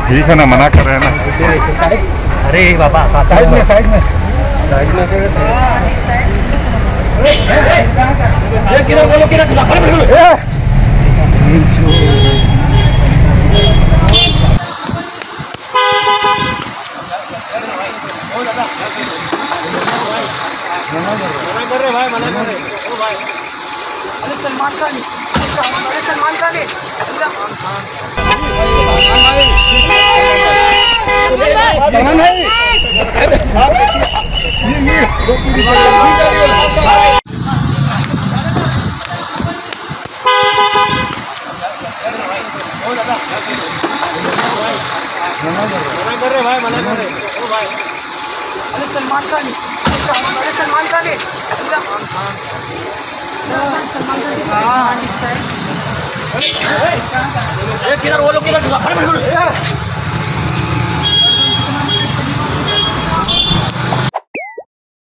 ठीक है ना, मना कर रहे हैं ना। अरे बाबा साइड में साइड में किधर बोलो किधर कर रहे भाई, मना कर रहे ओ भाई। अरे सलमान खान, अरे सलमान खान है। कर रहे भाई, मना कर रहे ओ भाई। अरे सलमान खान, अरे सलमान खान है। किधर वो लोग किधर